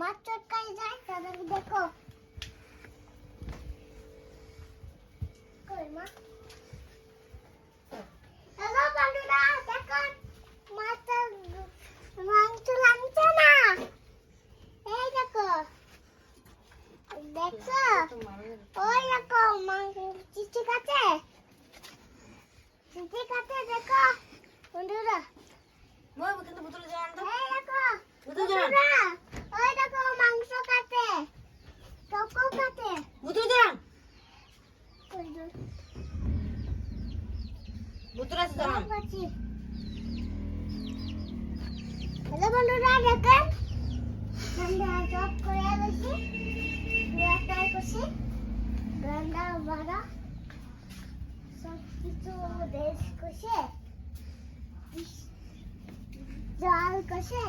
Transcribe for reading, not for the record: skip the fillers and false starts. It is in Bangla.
মাছ চটকাই যায় তাহলে দেখো কই মা হ্যালো বন্ধুরা দেখো মাছ মাংস লাগছে না এই দেখো দেখো ওই দেখো মাংস ঠিক আছে দেখো বন্ধুরা মই কিন্তু বোতলে যাও আনতো এই দেখো বোতল যাও ওই দেখো মাংস কাটে টকো কাটে বোতল যাও ওই দেখো বোতল আছে যাও হ্যালো বন্ধুরা দেখেন আমরা জব করে আসছি ব্রেকটাই করছি রান্না বাড়া সব কিছু দেশ করছে জাল করছে